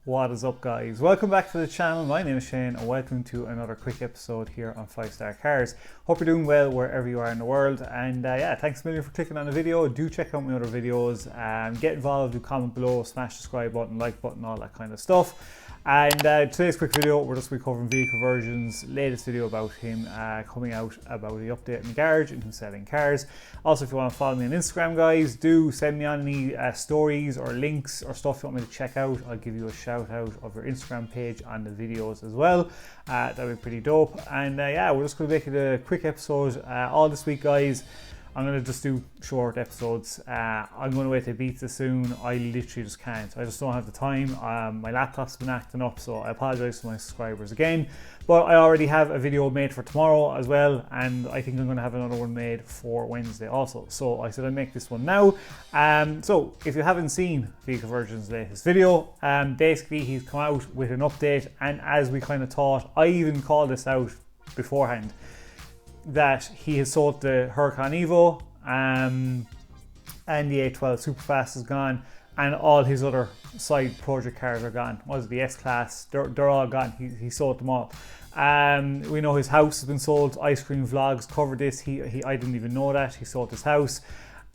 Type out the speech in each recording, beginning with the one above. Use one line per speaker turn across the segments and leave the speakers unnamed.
What is up, guys? Welcome back to the channel. My name is Shane and welcome to another quick episode here on 5-Star Cars. Hope you're doing well wherever you are in the world, and yeah, thanks a million for clicking on the video. Do check out my other videos, get involved, do comment below, smash the subscribe button, like button, all that kind of stuff. And today's quick video, we're just covering vehicle versions, latest video about him coming out about the update in the garage and him selling cars. Also, if you want to follow me on Instagram, guys, do send me on any stories or links or stuff you want me to check out. I'll give you a shout out of your Instagram page on the videos as well. That'd be pretty dope. And yeah, we're just going to make it a quick episode all this week, guys. I'm going to just do short episodes. I'm going to wait till beats this soon. I literally just can't. I just don't have the time. My laptop's been acting up, so I apologize to my subscribers again. But I already have a video made for tomorrow as well, and I think I'm going to have another one made for Wednesday also. So I said I'd make this one now. So if you haven't seen Vehicle Virgins' latest video, basically he's come out with an update, and as we kind of thought, I even called this out beforehand, that he has sold the Huracan Evo and the A12 Superfast is gone, and all his other side project cars are gone. What was it, the S-Class? They're all gone. He sold them all. We know his house has been sold. Ice Cream Vlogs covered this. I didn't even know that. He sold his house.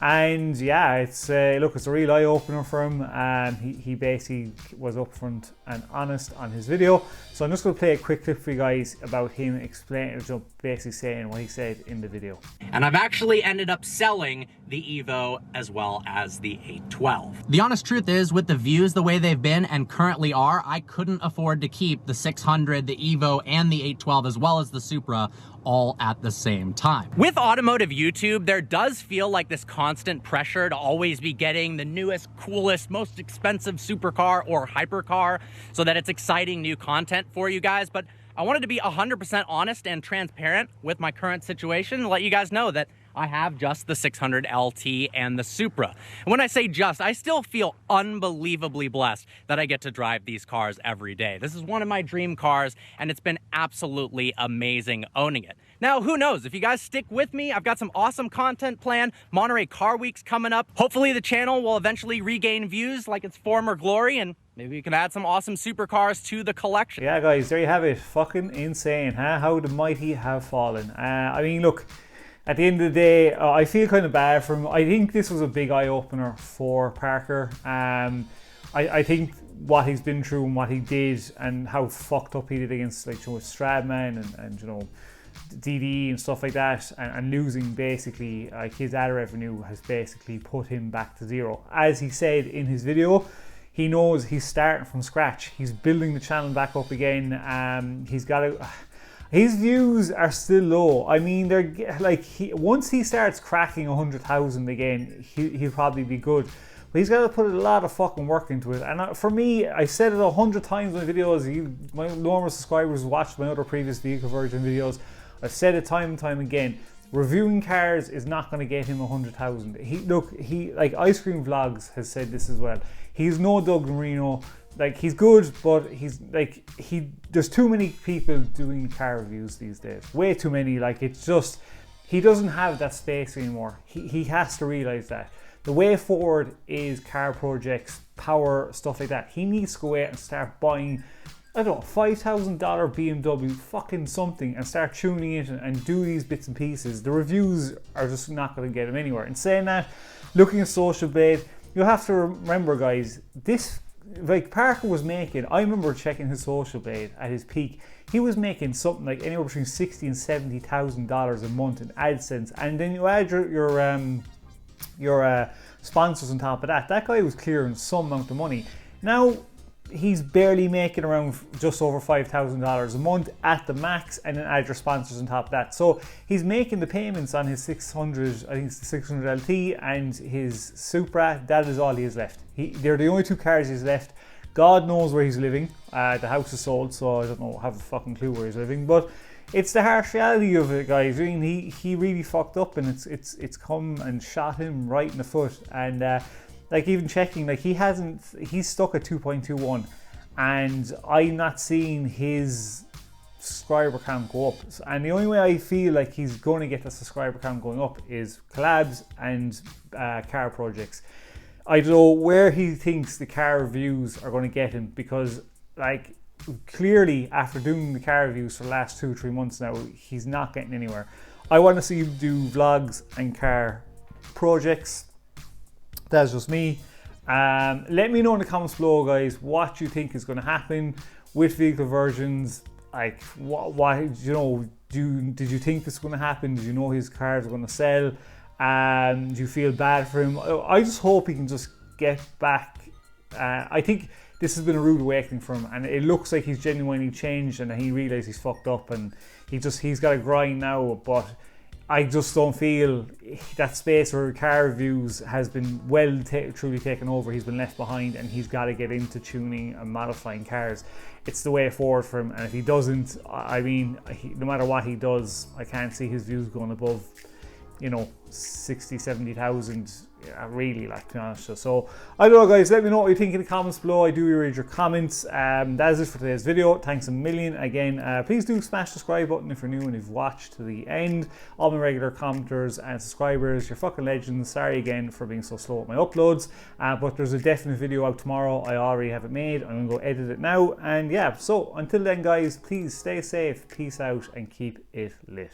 And yeah, it's look, it's a real eye-opener for him. He basically was upfront and honest on his video. So I'm just going to play a quick clip for you guys about him explaining, basically saying what he said in the video.
And I've actually ended up selling the Evo as well as the 812. The honest truth is, with the views the way they've been and currently are, I couldn't afford to keep the 600, the Evo, and the 812 as well as the Supra all at the same time. With automotive YouTube, there does feel like this constant pressure to always be getting the newest, coolest, most expensive supercar or hypercar so that it's exciting new content for you guys. But I wanted to be 100% honest and transparent with my current situation and let you guys know that I have just the 600 LT and the Supra. And when I say just, I still feel unbelievably blessed that I get to drive these cars every day. This is one of my dream cars, and it's been absolutely amazing owning it. Now, who knows? If you guys stick with me, I've got some awesome content planned. Monterey Car Week's coming up. Hopefully the channel will eventually regain views like its former glory, and maybe we can add some awesome supercars to the collection.
Yeah, guys, there you have it. Fucking insane, huh? How the mighty have fallen. I mean, look, at the end of the day, I feel kind of bad for him. I think this was a big eye-opener for Parker. I think what he's been through and what he did and how fucked up he did against, like, Stradman and you know, DD and stuff like that, and losing basically, like, his ad revenue has basically put him back to zero. As he said in his video, he knows he's starting from scratch. He's building the channel back up again. He's got to... His views are still low. I mean, they're like, once he starts cracking 100,000 again, he'll probably be good. But he's got to put a lot of fucking work into it. And for me, I said it 100 times in my videos. My normal subscribers watched my other previous vehicle version videos. I've said it time and time again. Reviewing cars is not going to get him 100,000. He like Ice Cream Vlogs has said this as well. He's no Doug Marino. Like, he's good, but he's like, there's too many people doing car reviews these days. Way too many. Like, it's just, he doesn't have that space anymore. He has to realize that. The way forward is car projects, power, stuff like that. He needs to go out and start buying, I don't know, $5,000 BMW, fucking something, and start tuning it and do these bits and pieces. The reviews are just not going to get him anywhere. And saying that, looking at Social Blade, you have to remember, guys, this, like, Parker was making, I remember checking his Social Blade at his peak, he was making something like anywhere between $60,000 and $70,000 a month in AdSense, and then you add your sponsors on top of that. That guy was clearing some amount of money. Now he's barely making around just over $5,000 a month at the max, and then add your sponsors on top of that. So he's making the payments on his 600, I think it's the 600 LT and his Supra. That is all he has left. They're the only two cars he's left. God knows where he's living. The house is sold, so I don't know, have a fucking clue where he's living. But it's the harsh reality of it, guys. I mean, he really fucked up, and it's come and shot him right in the foot. And like, even checking, like, he's stuck at 2.21, and I'm not seeing his subscriber count go up. And the only way I feel like he's going to get the subscriber count going up is collabs and car projects. I don't know where he thinks the car reviews are going to get him, because like clearly after doing the car reviews for the last 2 or 3 months now, he's not getting anywhere. I want to see him do vlogs and car projects. That's just me. Let me know in the comments below, guys, what you think is going to happen with vehicle versions. Like, what you know, did you think this was going to happen? Did you know his cars are going to sell? Do you feel bad for him? I just hope he can just get back. I think this has been a rude awakening for him, and it looks like he's genuinely changed, and he realised he's fucked up, and he's got a grind now. But I just don't feel that space for car reviews has been truly taken over. He's been left behind, and he's got to get into tuning and modifying cars. It's the way forward for him, and if he doesn't, I mean, no matter what he does, I can't see his views going above, you know, 60, 70,000, really, like, to be honest. So I don't know, guys, let me know what you think in the comments below. I do read your comments. That is it for today's video. Thanks a million again. Please do smash the subscribe button if you're new and you've watched to the end. All my regular commenters and subscribers, you're fucking legends. Sorry again for being so slow at my uploads, but there's a definite video out tomorrow. I already have it made. I'm gonna go edit it now, and yeah, so until then, guys, please stay safe, peace out, and keep it lit.